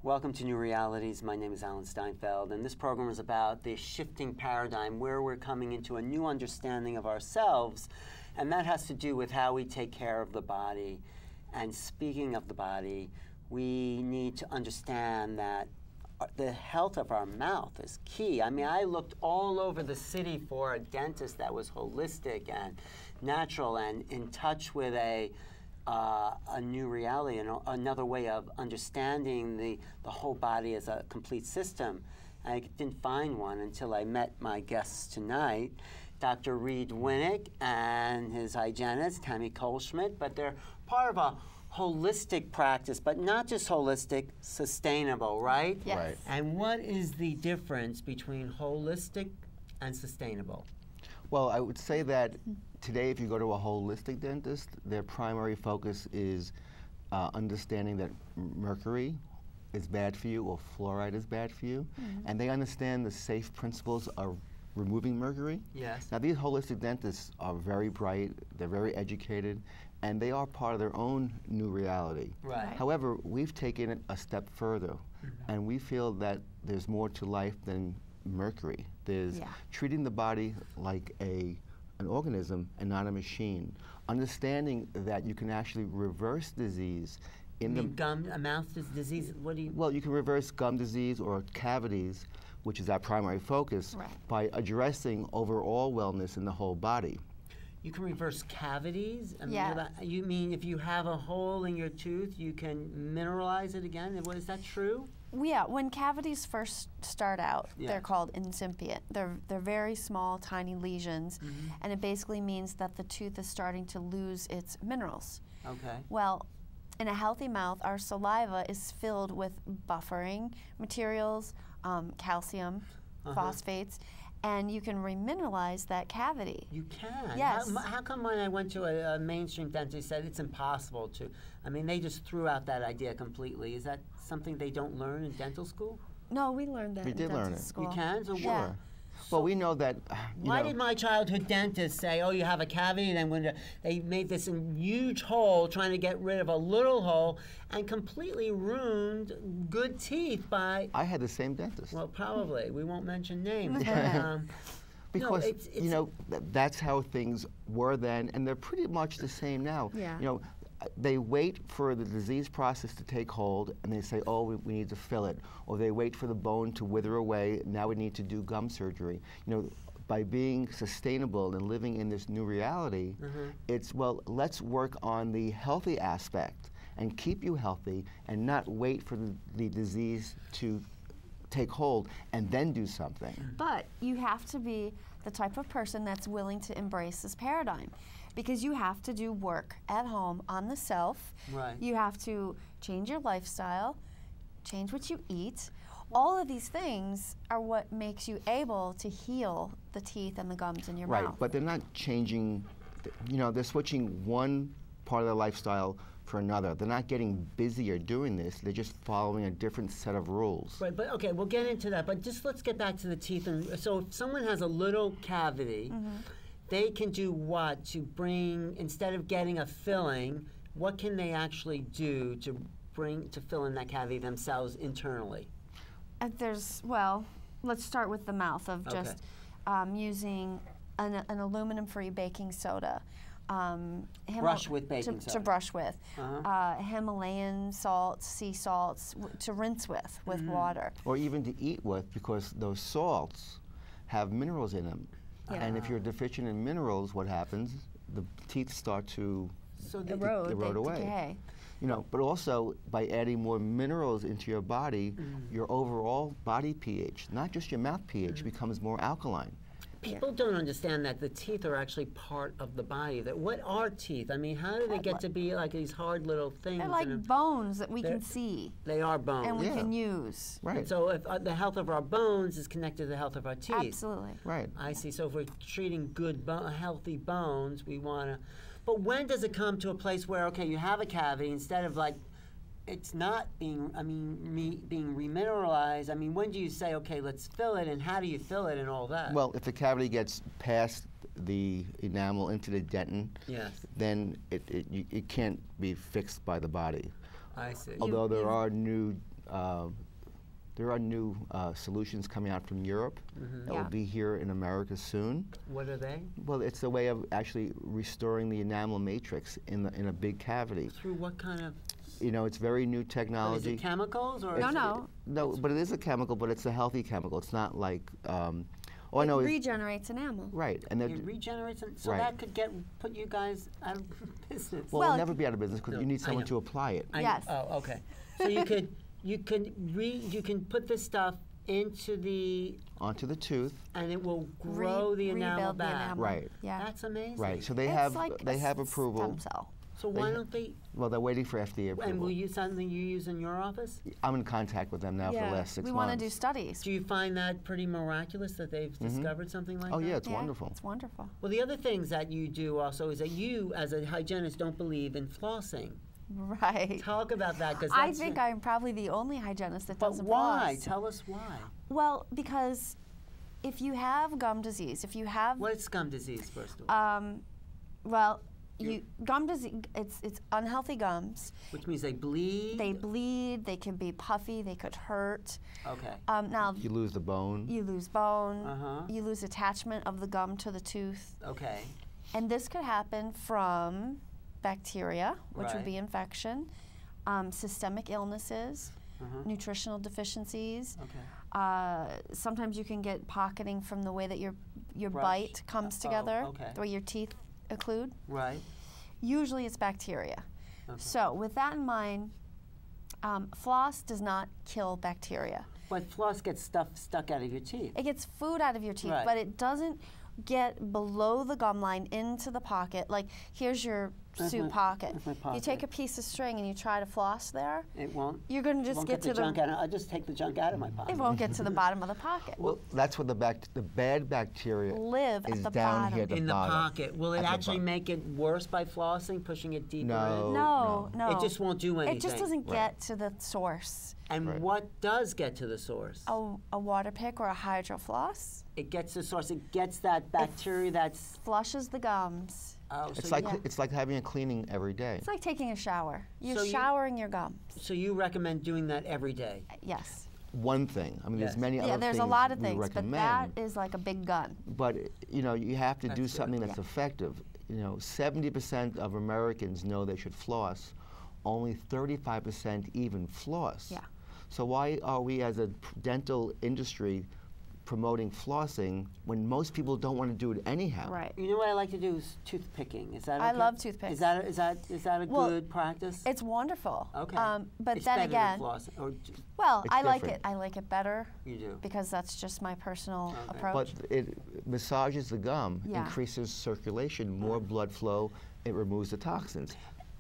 Welcome to New Realities. My name is Alan Steinfeld, and this program is about the shifting paradigm where we're coming into a new understanding of ourselves, and that has to do with how we take care of the body. And speaking of the body, we need to understand that the health of our mouth is key. I mean, I looked all over the city for a dentist that was holistic and natural and in touch with a new reality and another way of understanding the whole body as a complete system. I didn't find one until I met my guests tonight, Dr. Reed Winick and his hygienist, Tammy Kohlschmidt, but they're part of a holistic practice, but not just holistic, sustainable, right? Yes. Right. And what is the difference between holistic and sustainable? Well, I would say that today, if you go to a holistic dentist, their primary focus is understanding that mercury is bad for you or fluoride is bad for you, and they understand the safe principles of removing mercury. Yes. Now, these holistic dentists are very bright, they're very educated, and they are part of their own new reality. Right. However, we've taken it a step further, and we feel that there's more to life than mercury. There's treating the body like an organism and not a machine. Understanding that you can actually reverse disease in the mouth disease. What do you? Well, you can reverse gum disease or cavities, which is our primary focus, by addressing overall wellness in the whole body. You can reverse cavities? I mean, Yeah. You mean if you have a hole in your tooth, you can mineralize it again? Is that true? Yeah, when cavities first start out, Yeah. they're called incipient. They're very small, tiny lesions, and it basically means that the tooth is starting to lose its minerals. Okay. Well, in a healthy mouth, our saliva is filled with buffering materials, calcium, phosphates, and you can remineralize that cavity. You can? Yes. How come when I went to a mainstream dentist, they said it's impossible to? I mean, they just threw out that idea completely. Is that something they don't learn in dental school? No, we learned that We in did learn dental it. school. You can? So Sure. Well, we know that, Why did my childhood dentist say, oh, you have a cavity, and then when they made this huge hole trying to get rid of a little hole and completely ruined good teeth by... I had the same dentist. Well, probably. We won't mention names. Because, no, that's how things were then, and they're pretty much the same now. Yeah. You know, they wait for the disease process to take hold, and they say, oh, we need to fill it. Or they wait for the bone to wither away, now we need to do gum surgery. You know, by being sustainable and living in this new reality, it's, well, let's work on the healthy aspect and keep you healthy and not wait for the disease to take hold and then do something. But you have to be the type of person that's willing to embrace this paradigm, because you have to do work at home on the self. Right. You have to change your lifestyle, change what you eat. All of these things are what makes you able to heal the teeth and the gums in your mouth. Right, but they're not changing, they're switching one part of their lifestyle for another. They're not getting busier doing this, they're just following a different set of rules. Right, but okay, we'll get into that, but just let's get back to the teeth. And so if someone has a little cavity, they can do what to bring, instead of getting a filling, what can they actually do to fill in that cavity themselves internally? Well, let's start with the mouth of just using an aluminum-free baking soda. Brush with baking soda. To brush with. Himalayan salts, sea salts, to rinse with water. Or even to eat with, because those salts have minerals in them. Yeah. And if you're deficient in minerals, what happens? The teeth start to erode away. Decay. But also by adding more minerals into your body, your overall body pH, not just your mouth pH, becomes more alkaline. People don't understand that the teeth are actually part of the body. What are teeth? I mean, how do they get to be like these hard little things? They're like bones that we can see. They are bones. And we can use. Right. And so if the health of our bones is connected to the health of our teeth. Absolutely. Right. I see. So if we're treating good, healthy bones, we want to... But when does it come to a place where, okay, you have a cavity, instead of like, it's not being, being remineralized, when do you say, okay, let's fill it, and how do you fill it and all that? Well, if the cavity gets past the enamel into the dentin, then it can't be fixed by the body. I see. Although there are new there are new solutions coming out from Europe that will be here in America soon. What are they? Well, it's a way of actually restoring the enamel matrix in a big cavity. Through what kind of? You know, it's very new technology. Is it chemicals or? No, but it is a chemical, but it's a healthy chemical. It's not like. It regenerates enamel. Right, and it regenerates, so that could put you guys out of business. Well, we'll never be out of business because you need someone to apply it. Yes. Oh, okay. So you can put this stuff onto the tooth, and it will grow the enamel back. Right. Yeah. That's amazing. Right. So they have approval. Stem cell. So why don't they? Well, they're waiting for FDA approval. And will you something you use in your office? I'm in contact with them now for the last 6 months. We want to do studies. Do you find that pretty miraculous that they've discovered something like that? Oh yeah, it's wonderful. It's wonderful. Well, the other things that you do also is that you, as a hygienist, don't believe in flossing. Right. Talk about that, because I think I'm probably the only hygienist that doesn't floss. But why? floss. Tell us why. Well, because if you have gum disease, if you have what's gum disease, first of all? Well, gum disease, it's unhealthy gums. Which means they bleed? They bleed, they can be puffy, they could hurt. Okay. Now you lose the bone. You lose bone. You lose attachment of the gum to the tooth. Okay. And this could happen from bacteria, which would be infection, systemic illnesses, nutritional deficiencies. Okay. Sometimes you can get pocketing from the way that your bite comes together, the way your teeth occlude. Right. Usually it's bacteria. Okay. So with that in mind, floss does not kill bacteria. But floss gets stuff stuck out of your teeth. It gets food out of your teeth, but it doesn't get below the gum line into the pocket. Like, here's your suit pocket. You take a piece of string and you try to floss there. It won't. You're going to just get to the junk out. I'll just take the junk out of my pocket. It won't get to the bottom of the pocket. Well, that's where the bad bacteria live is at the down bottom. here at the in the bottom. pocket. Will it actually make it worse by flossing, pushing it deeper in? No. It just won't do anything. It just doesn't get to the source. And what does get to the source? A water pick or a hydro floss. It gets to the source. It gets that bacteria that's flushes the gums. Oh, so it's like having a cleaning every day. It's like taking a shower. You're showering your gums. So you recommend doing that every day? Yes. One thing. I mean, there's many other things. Yeah, there's a lot of we things, recommend, but that is like a big gun. But you have to do something that's effective. 70% of Americans know they should floss. Only 35% even floss. Yeah. So why are we, as a dental industry, promoting flossing when most people don't want to do it anyhow? Right. You know what I like to do is tooth picking. Is that okay? I love toothpicks. Is that a good practice? It's wonderful. Okay. But it's then better again, than flossing, well, it's I like different. it. I like it better. You do. Because that's just my personal approach. But it massages the gum, increases circulation, more blood flow. It removes the toxins.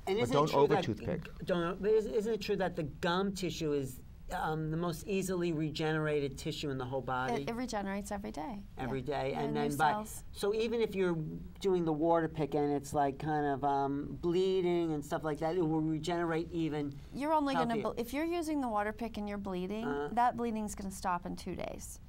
And but don't over toothpick. Isn't it true that the gum tissue is the most easily regenerated tissue in the whole body? It regenerates every day. Every day, and new then cells. So even if you're doing the water pick and it's like kind of bleeding and stuff like that, it will regenerate even. You're only going to, if you're using the water pick and you're bleeding, that bleeding's going to stop in 2 days.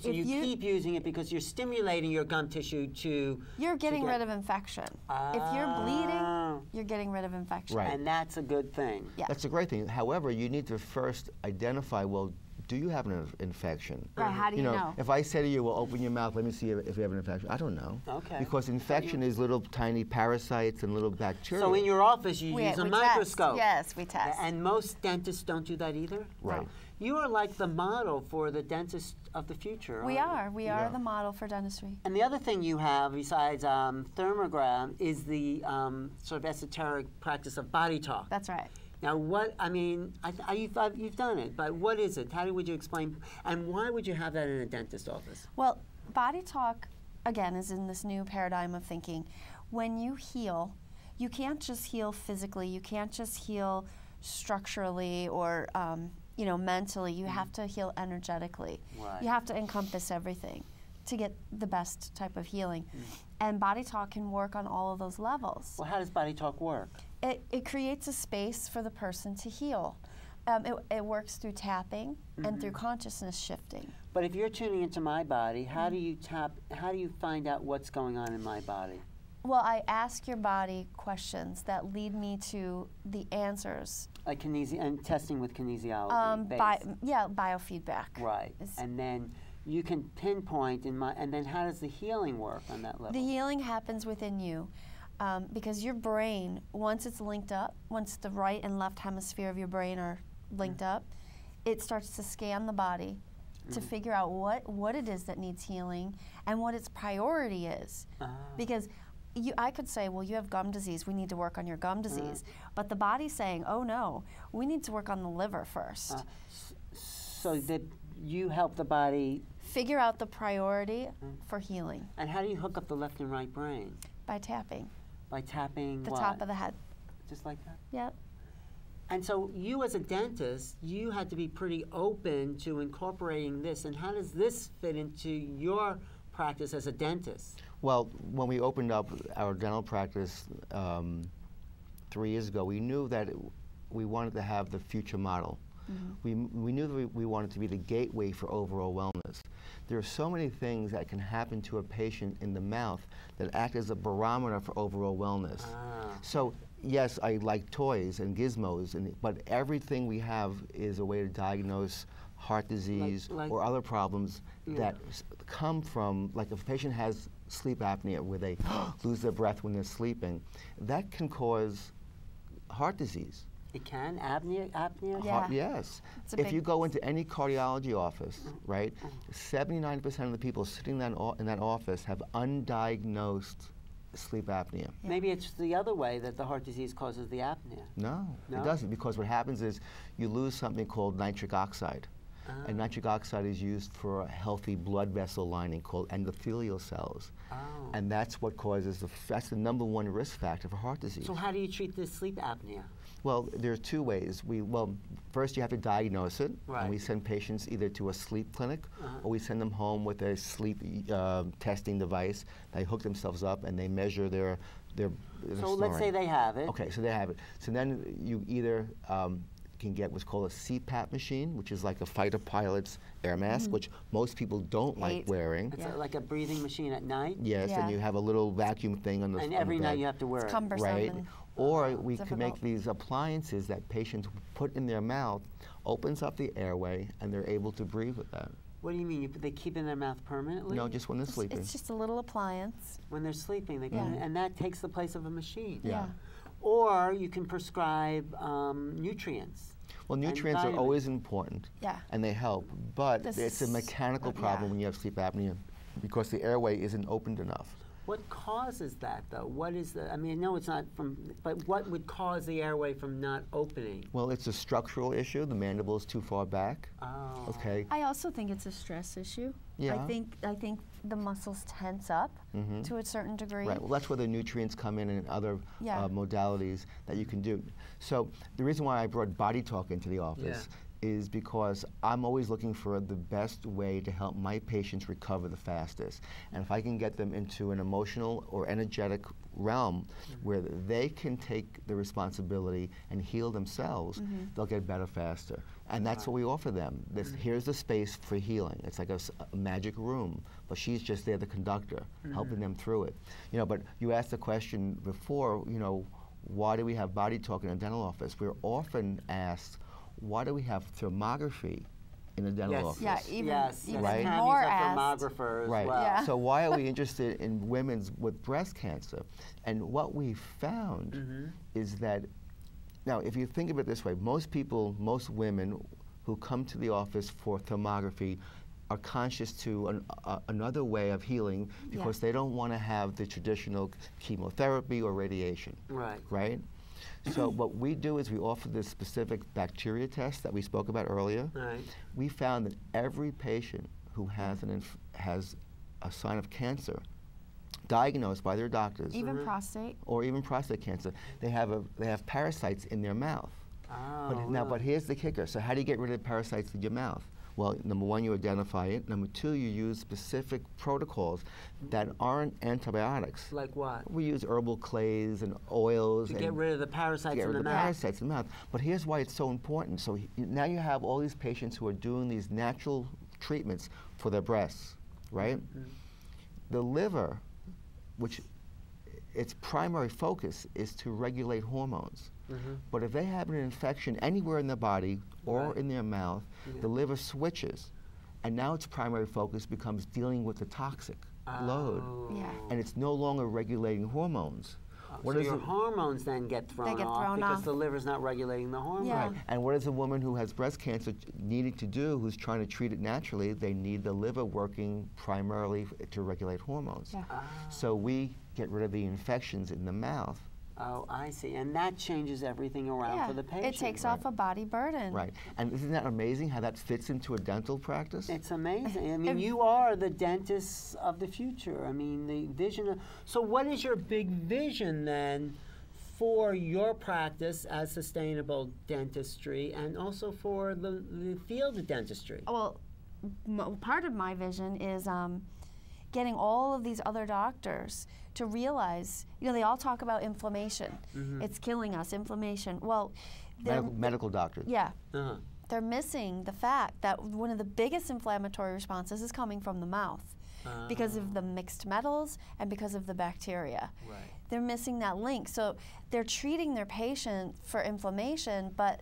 So you keep using it because you're stimulating your gum tissue to. You're getting rid of infection. If you're bleeding, you're getting rid of infection. Right. And that's a good thing. Yeah. That's a great thing. However, you need to first identify, well, do you have an infection? Right, how do you know? If I say to you, well, open your mouth, let me see if you have an infection. I don't know. Okay. Because infection is little tiny parasites and little bacteria. So in your office, you use a microscope. Yes, we test. And most dentists don't do that either? Right. No. You are like the model for the dentist of the future. We are. We are the model for dentistry. And the other thing you have, besides thermogram, is the sort of esoteric practice of body talk. That's right. Now, you've done it, but what is it? How would you explain? And why would you have that in a dentist office? Well, body talk, again, is in this new paradigm of thinking. When you heal, you can't just heal physically. You can't just heal structurally or mentally. You have to heal energetically. Right. You have to encompass everything to get the best type of healing. And body talk can work on all of those levels. Well, how does body talk work? It creates a space for the person to heal. It works through tapping and through consciousness shifting. But if you're tuning into my body, how do you find out what's going on in my body? Well, I ask your body questions that lead me to the answers. Like and testing with kinesiology. Biofeedback. Right. And then you can pinpoint and then how does the healing work on that level? The healing happens within you. Because your brain, once it's linked up, once the right and left hemisphere of your brain are linked up, it starts to scan the body to figure out what it is that needs healing and what its priority is. Because I could say, well, you have gum disease, we need to work on your gum disease. But the body's saying, oh no, we need to work on the liver first. So that you help the body figure out the priority for healing. And how do you hook up the left and right brain? By tapping. By tapping the top of the head. Just like that? Yep. And so you as a dentist, you had to be pretty open to incorporating this. And how does this fit into your practice as a dentist? Well, when we opened up our dental practice 3 years ago, we knew that we wanted to have the future model. We knew that we wanted to be the gateway for overall wellness. There are so many things that can happen to a patient in the mouth that act as a barometer for overall wellness. So yes, I like toys and gizmos, but everything we have is a way to diagnose heart disease or other problems that come from, like if a patient has sleep apnea where they lose their breath when they're sleeping, that can cause heart disease. It can? Apnea? Yeah. Yes. If you go into any cardiology office, right, 79% of the people sitting in that office have undiagnosed sleep apnea. Yeah. Maybe it's the other way that the heart disease causes the apnea. No, it doesn't, because what happens is you lose something called nitric oxide. And nitric oxide is used for a healthy blood vessel lining called endothelial cells. And that's what causes, that's the #1 risk factor for heart disease. So how do you treat this sleep apnea? Well, there are two ways. First you have to diagnose it, and we send patients either to a sleep clinic or we send them home with a sleep testing device. They hook themselves up and they measure their So snoring. let's say they have it. Okay, so they have it. So then you either can get what's called a CPAP machine, which is like a fighter pilot's air mask, which most people don't like wearing. It's like a breathing machine at night? Yes, and you have a little vacuum thing on the And every night you have to wear it's it. cumbersome. Right. Or we difficult. can make these appliances that patients put in their mouth, opens up the airway, and they're able to breathe with that. What do you mean? They keep it in their mouth permanently? No, just when they're sleeping. It's just a little appliance. When they're sleeping, they can, and that takes the place of a machine. Yeah. Or you can prescribe nutrients. Well, nutrients are always important, and they help, but it's a mechanical problem when you have sleep apnea because the airway isn't opened enough. What causes that, though? What is the, I mean, no, it's not from, but what would cause the airway from not opening? Well, it's a structural issue. The mandible is too far back. Oh. Okay. I also think it's a stress issue. Yeah. I think the muscles tense up to a certain degree. Right. Well, that's where the nutrients come in and other modalities that you can do. So the reason why I brought Body Talk into the office is because I'm always looking for the best way to help my patients recover the fastest. And if I can get them into an emotional or energetic realm where they can take the responsibility and heal themselves, they'll get better faster. And that's what we offer them. Here's the space for healing. It's like a magic room, but she's just there, the conductor, helping them through it. You know, but you asked the question before, you know, why do we have Body Talk in a dental office? We're often asked, why do we have thermography in a dental office? Yeah, even right? more thermographer as well. Yeah. So why are we interested in women's with breast cancer? And what we found is that, now if you think of it this way, most women who come to the office for thermography are conscious to another way of healing because they don't want to have the traditional chemotherapy or radiation. Right. Right? So what we do is we offer this specific bacteria test that we spoke about earlier. Right. We found that every patient who has a sign of cancer diagnosed by their doctors, even prostate, or even prostate cancer, they have parasites in their mouth. Oh, But here's the kicker. So how do you get rid of parasites in your mouth? Well, #1, you identify it. #2, you use specific protocols that aren't antibiotics. Like what? We use herbal clays and oils. To get rid of the parasites in the mouth. Get rid of the parasites in the mouth. But here's why it's so important. So now you have all these patients who are doing these natural treatments for their breasts, right? The liver, which its primary focus is to regulate hormones. But if they have an infection anywhere in the body or in their mouth, the liver switches, and now its primary focus becomes dealing with the toxic load, and it's no longer regulating hormones. So your hormones then get thrown off because the liver's not regulating the hormones. Yeah. Right. And what is a woman who has breast cancer needing to do, who's trying to treat it naturally? They need the liver working primarily to regulate hormones. Yeah. So we get rid of the infections in the mouth. Oh, I see. And that changes everything around for the patient. It takes off a body burden. Right. And isn't that amazing how that fits into a dental practice? It's amazing. I mean, you are the dentists of the future. I mean, the vision of, so what is your big vision then for your practice as sustainable dentistry and also for the field of dentistry? Well, part of my vision is getting all of these other doctors to realize, they all talk about inflammation. It's killing us, inflammation. Well, medical doctors. Yeah. They're missing the fact that one of the biggest inflammatory responses is coming from the mouth because of the mixed metals and because of the bacteria. Right. They're missing that link. So they're treating their patient for inflammation, but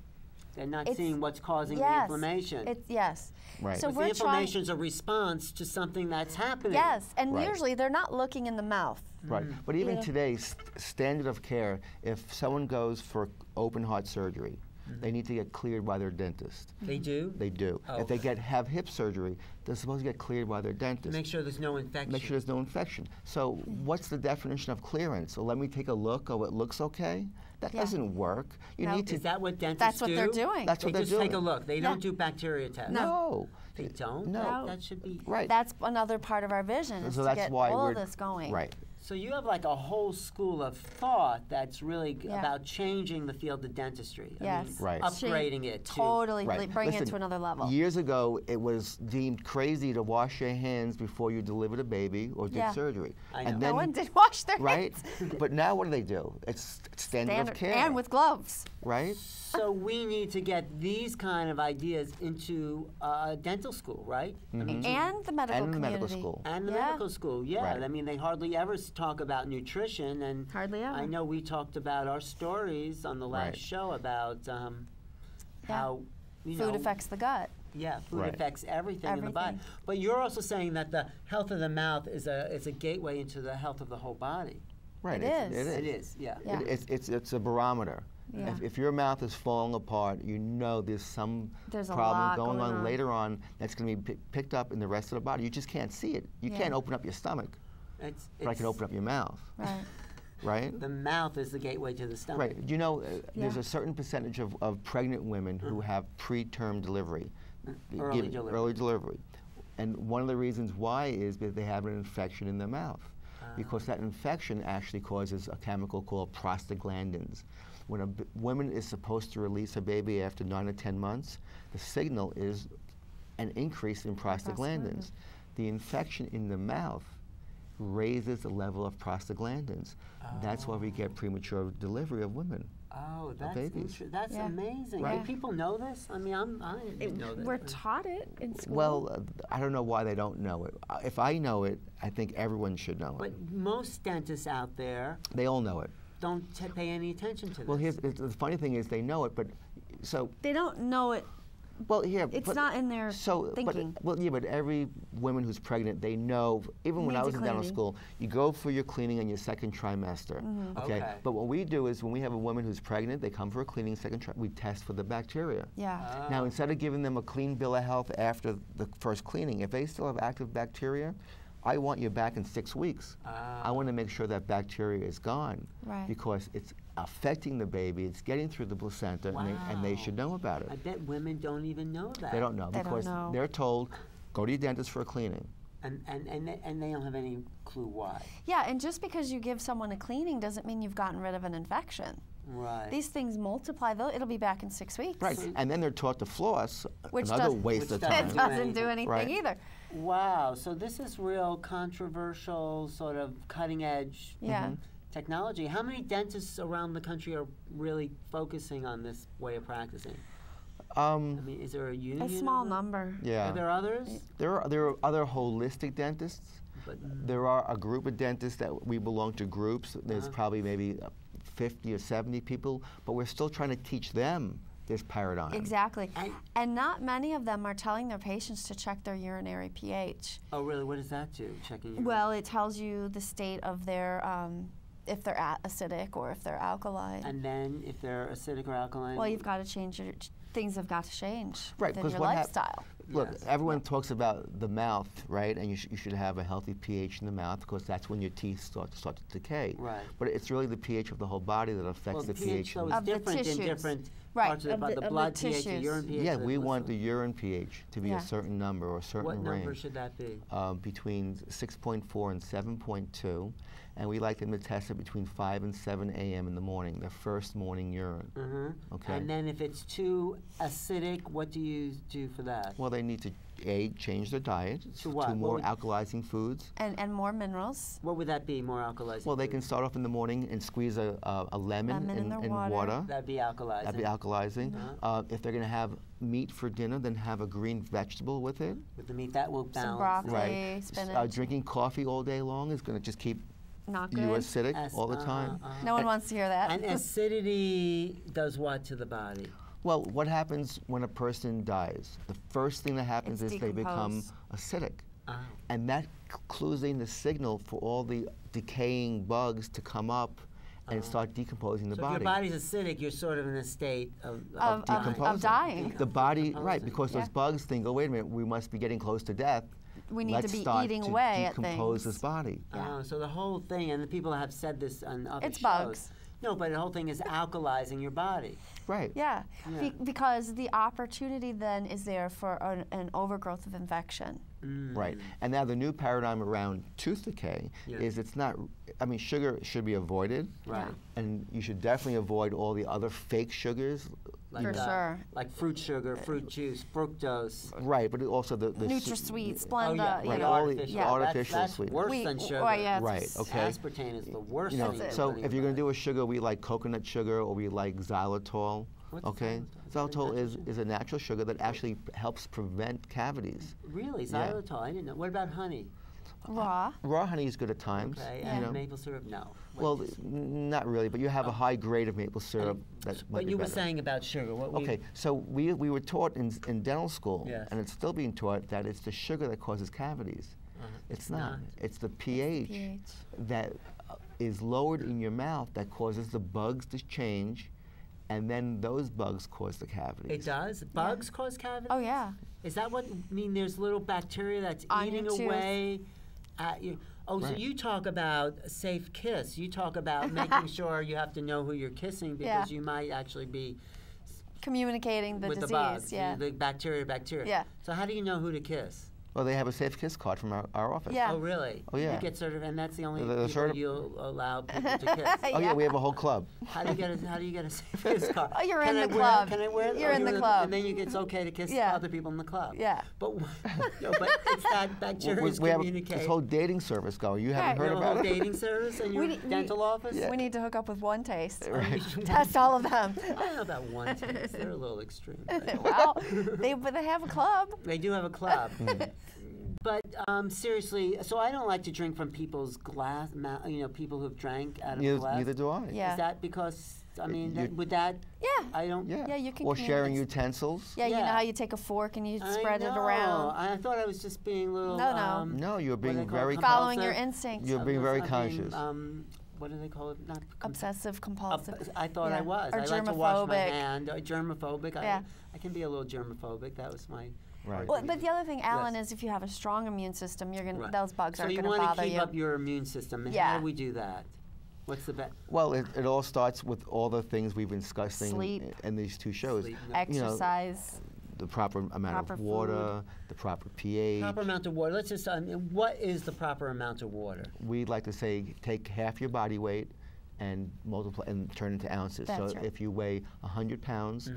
they're not seeing what's causing the inflammation. Yes. Right. So the inflammation is a response to something that's happening. Yes, and usually they're not looking in the mouth. Right. But even today's standard of care, if someone goes for open heart surgery, they need to get cleared by their dentist. They do? They do. Oh. If they have hip surgery, they're supposed to get cleared by their dentist. Make sure there's no infection. Make sure there's no infection. So what's the definition of clearance? So let me take a look. Oh, it looks okay? That doesn't work. You need to. Is that what dentists That's what do? they're doing. That's what they're doing. Just take a look. They don't do bacteria tests. No. They don't? No. That should be. Right. That's another part of our vision, is So to that's get why all we're of this going. Right. So you have like a whole school of thought that's really Yeah. about changing the field of dentistry. I mean, Yes. Right. upgrading it to. Totally Right. bring it Listen, to another level. Years ago, it was deemed crazy to wash your hands before you delivered a baby or did surgery. I know. And No then, one did wash their right? hands. But now what do? It's standard of care. And with gloves. right? So we need to get these kind of ideas into dental school, right? I mean, And the medical And the community. medical school. and the Yeah. medical school, yeah. Right. I mean, they hardly ever talk about nutrition, and Hardly ever. I know we talked about our stories on the last Right. show about how Food affects the gut. Yeah, food Right. affects everything in the body. Everything. But you're also saying that the health of the mouth is a gateway into the health of the whole body. Right. It is. It is, yeah. Yeah. It's a barometer. Yeah. If your mouth is falling apart, you know there's some There's a problem lot going going on. later on that's going to be picked up in the rest of the body. You just can't see it. You Yeah. can't open up your stomach, It's but I can open up your mouth, Right. right? the mouth is the gateway to the stomach. Right. You know, there's Yeah. a certain percentage of pregnant women who have preterm delivery. Early delivery. Early delivery. And one of the reasons why is that they have an infection in their mouth. Because that infection actually causes a chemical called prostaglandins. When a woman is supposed to release a baby after 9 or 10 months, the signal is an increase in prostaglandins. The infection in the mouth raises the level of prostaglandins. That's why we get premature delivery of women. Oh, that's babies. that's Yeah. amazing. Right. Do people know this? I mean, I didn't know this. We're taught it in school. Well, I don't know why they don't know it. If I know it, I think everyone should know But it. most dentists out there They all know it. don't pay any attention to this. Well, the funny thing is they know it, but so they don't know it. well here. It's but- not in their thinking. But every woman who's pregnant, they know. Even when I Needs was a in dental cleaning. school, you go for your cleaning in your second trimester. Okay? Okay. But what we do is when we have a woman who's pregnant, they come for a cleaning second trimester. We test for the bacteria. Yeah. Now, instead of giving them a clean bill of health after the first cleaning, if they still have active bacteria, I want you back in 6 weeks. I want to make sure that bacteria is gone Right. because it's affecting the baby, it's getting through the placenta, and they should know about it. I bet women don't even know that. They don't know They don't because know. they're told, go to your dentist for a cleaning. And they don't have any clue why. Yeah, and just because you give someone a cleaning doesn't mean you've gotten rid of an infection. Right. These things multiply, though. It'll be back in 6 weeks. Right, and then they're taught to floss, Which another doesn't- waste of Which time. It doesn't doesn't do anything. anything Right. either. Wow. So this is real controversial, sort of cutting edge Yeah. technology. How many dentists around the country are really focusing on this way of practicing? I mean, is there a union? A small of them? number. Yeah. Are there others? There are other holistic dentists, But There are a group of dentists that we belong to groups. There's probably maybe 50 or 70 people, but we're still trying to teach them this paradigm. Exactly. And not many of them are telling their patients to check their urinary pH. oh, really? What does that do? Checking your Well, it tells you the state of their, if they're acidic or if they're alkaline. And then if they're acidic or alkaline? Well, you've got to change your, things have got to change Right, within because your what lifestyle. Look, Yes. everyone talks about the mouth, right? And you should have a healthy pH in the mouth because that's when your teeth start to decay. Right. But it's really the pH of the whole body that affects well, the pH, pH. though, is Of the different in tissues. different Right, parts of the of body. the- The of the blood pH, the tissues. urine pH. Yeah, the- we what's want the- the urine pH to be Yeah. a certain number or a certain What range. number should that be? Between 6.4 and 7.2, and we like them to test it between 5 and 7 a.m. in the morning, their first morning urine. Okay. And then if it's too acidic, what do you do for that? Well, they need to change their diet To what? to more What alkalizing foods. And more minerals. What would that be, more alkalizing? Well, they can start off in the morning and squeeze a lemon Lemon in their in water. water. That'd be alkalizing. That'd be alkalizing. If they're going to have meat for dinner, then have a green vegetable with it. With the meat, that will balance. Some broccoli, Right. spinach. Drinking coffee all day long is going to just keep Not you good. acidic all the time. No one wants to hear that. And acidity does what to the body? Well, what happens when a person dies? The first thing that happens It's is they become acidic. And that clues in the signal for all the decaying bugs to come up and start decomposing the So body. if your body's acidic, you're sort of in a state of Of dying. The body, right, Decomposing. because Yeah. those bugs think, oh, wait a minute, we must be getting close to death. We need Let's to be start eating to away at decompose things. this body. Yeah. So the whole thing, and the people have said this on other It's shows. bugs. No, but the whole thing is alkalizing your body. Right. Yeah, Yeah. because the opportunity then is there for an overgrowth of infection. Right. And now the new paradigm around tooth decay Yeah. is it's not, I mean, sugar should be avoided. Right. And you should definitely avoid all the other fake sugars. For sure. Like fruit sugar, fruit juice, fructose. Right, but also the NutraSweet, Oh, Splenda, yeah, you right, know. all the artificial. Yeah. artificial that's sweeteners. worse than sugar. Oh, yeah, Right, it's- okay. Aspartame is the worst You know, thing. so put in if your you're going to body. do a sugar, we like coconut sugar or we like xylitol. What's Okay? xylitol? Xylitol Is it natural is a natural sugar that actually helps prevent cavities. Really, Yeah. xylitol? I didn't know. What about honey? Raw. Raw honey is good at times. Okay, you and know. maple syrup? No. What Well, is- not really, but you have a high grade of maple syrup that might But be you were better. saying about sugar. What were you- Okay, so we were taught in dental school, Yes. and it's still being taught, that it's the sugar that causes cavities. It's not. It's the pH, pH. that is lowered in your mouth that causes the bugs to change, and then those bugs cause the cavities. It does? Bugs cause cavities? Oh, yeah. Is that what, I mean, there's little bacteria that's On eating your tooth. away at you? Oh, so Right. you talk about a safe kiss. You talk about making sure you have to know who you're kissing because Yeah. you might actually be Communicating the with disease. the bugs, Yeah. the bacteria. Yeah. So how do you know who to kiss? Well, they have a safe kiss card from our office. Yeah. Oh, really? Oh, yeah. You get and that's the only The people you'll allow people to kiss. Oh, yeah, we have a whole club. How do you get a safe kiss card? Oh, you're Can in I the wear- club. Can I wear it? You're Oh, in the club. And then it's okay to kiss Yeah. other people in the club. Yeah. But no, but it's that bacteria We have communicate. this whole dating service going. You haven't Right. You heard have a about whole it? dating service in your We- we- dental office? We need to hook up with one taste. Right. Test all of them. I don't know about one taste. They're a little extreme. Well, but they have a club. They do have a club. Hmm. But seriously, so I don't like to drink from people's glass, people who've drank out of glass. Neither do I. Yeah. Is that because, I mean, You- would that, Yeah. I don't. Yeah. Yeah, you can Or sharing communicate. utensils. Yeah, you know Yeah. how you take a fork and you I spread it know. around. I thought I was just being a little. No. No, you're what do they being call it? very Following your Compulsive? instincts. You're being very I'm conscious. What do they call it? Not Obsessive compulsive. I thought Yeah. I was. Or I like to wash my germophobic. hand. Germophobic. Yeah. I can be a little germophobic. That was my. Right. Well, but the other thing, Alan, Yes. is if you have a strong immune system, you're gonna Right. those bugs So aren't you gonna want bother to keep you. up your immune system. And Yeah. how do we do that? What's the best? Well, it all starts with all the things we've been discussing Sleep. in these two shows. Sleep, Exercise. The proper amount Proper of water, the proper pH. Proper amount of water. Let's just. What is the proper amount of water? We'd like to say take half your body weight and multiply and turn into ounces. That's so right. if you weigh 100 pounds,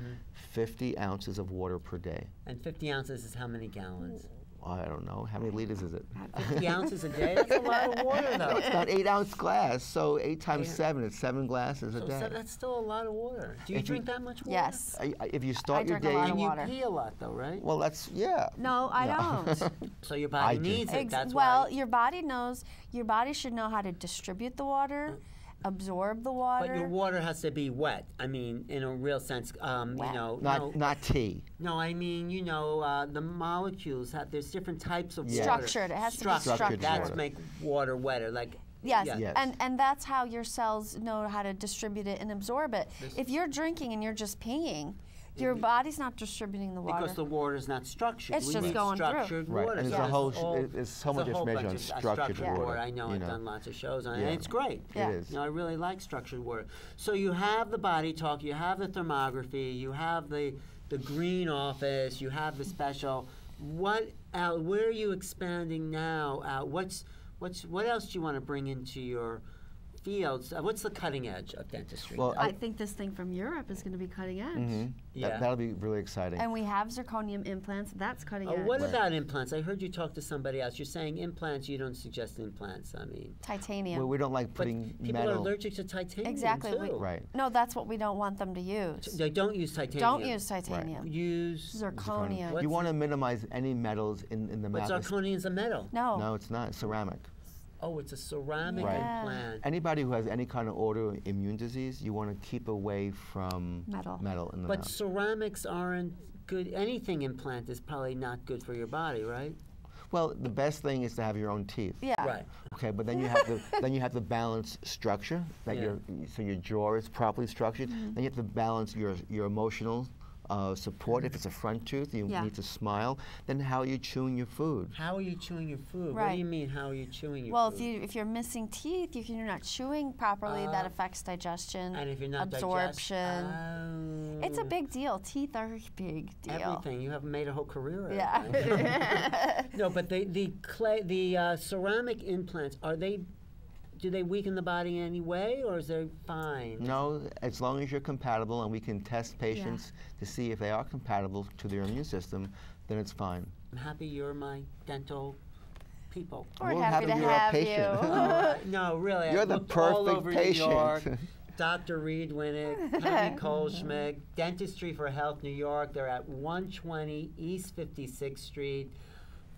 50 ounces of water per day. And 50 ounces is how many gallons? I don't know. How many liters is it? 50 ounces a day? That's a lot of water, though. It's about 8-ounce glass, so 8 times 7, it's 7 glasses a So day. that's still a lot of water. Do you If you- drink that much water? Yes. If you start your drink a lot day, of And you water. pee a lot, though, right? well, that's, yeah. No, I don't. So your I body do. needs it. That's Well, why. your body knows. Your body should know how to distribute the water, absorb the water. But your water has to be wet. I mean, in a real sense, you Wet. know. Not tea. No, I mean, you know, the molecules have. There's different types of Yeah. water. Structured. It has to be Structured structured. That's water. make water wetter. Like. Yes. Yeah. Yes. And that's how your cells know how to distribute it and absorb it. If you're drinking and you're just peeing, your body's not distributing the water. Because the water is not structured. It's we just need going through. structured Right, water. and So there's a whole, all- there's so it's much a whole information on bunch of structured water. I know. you I've done lots of shows on it. Yeah. And it's great. Yeah. It is. You know, I really like structured water. So you have the body talk, you have the thermography, you have the green office, you have the special. What where are you expanding now? What else do you want to bring into your fields? What's the cutting edge of dentistry? Well, I think this thing from Europe is going to be cutting edge. Yeah. That'll be really exciting. And we have zirconium implants. That's cutting edge. What about implants? I heard you talk to somebody else. You're saying implants. You don't suggest implants. I mean, Titanium. well, we don't like but putting people metal. are allergic to titanium Exactly. too. Right. No, that's what we don't want them to use. They don't use titanium. Don't use titanium. Use. Zirconium. What's You want to minimize any metals in the But mouth. zirconium's a metal. No. No, it's not. Ceramic. Oh, it's a ceramic Right. implant. Anybody who has any kind of autoimmune disease, you want to keep away from Metal. in the But mouth. ceramics aren't good. Anything implant is probably not good for your body, right? Well, the best thing is to have your own teeth. Yeah. Right. Okay, but then you have the balanced structure that so your jaw is properly structured. Then you have to balance your emotional support. If it's a front tooth, you Yeah. need to smile. Then how are you chewing your food? How are you chewing your food? What do Right. you mean? How are you chewing your Well, food? if you're missing teeth, if you're not chewing properly, that affects digestion, and if you're not absorption. It's a big deal. Teeth are a big deal. Everything. You have made a whole career out of Yeah. it. No, but the ceramic implants, do they weaken the body in any way, or is they fine? No, as long as you're compatible and we can test patients to see if they are compatible to their immune system, then it's fine. I'm happy you're my dental people. We're happy to you're our have patient. you. No, really. You're I the looked all perfect over patient. New York. Dr. Reed Winick, Tammy Kohlschmidt, Dentistry for Health New York. They're at 120 East 56th Street,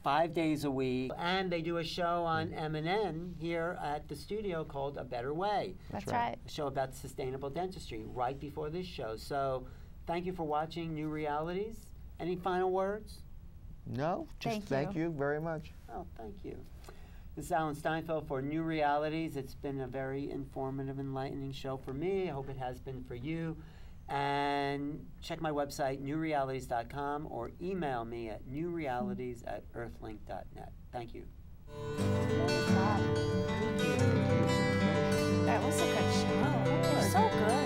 5 days a week. And they do a show on M&N here at the studio called A Better Way. That's right. right. A show about sustainable dentistry right before this show. So thank you for watching New Realities. Any final words? No, just thank you very much. Oh, thank you. This is Alan Steinfeld for New Realities. It's been a very informative, enlightening show for me. I hope it has been for you. And check my website, newrealities.com, or email me at newrealities@earthlink.net. Thank you. That was a good show. So good.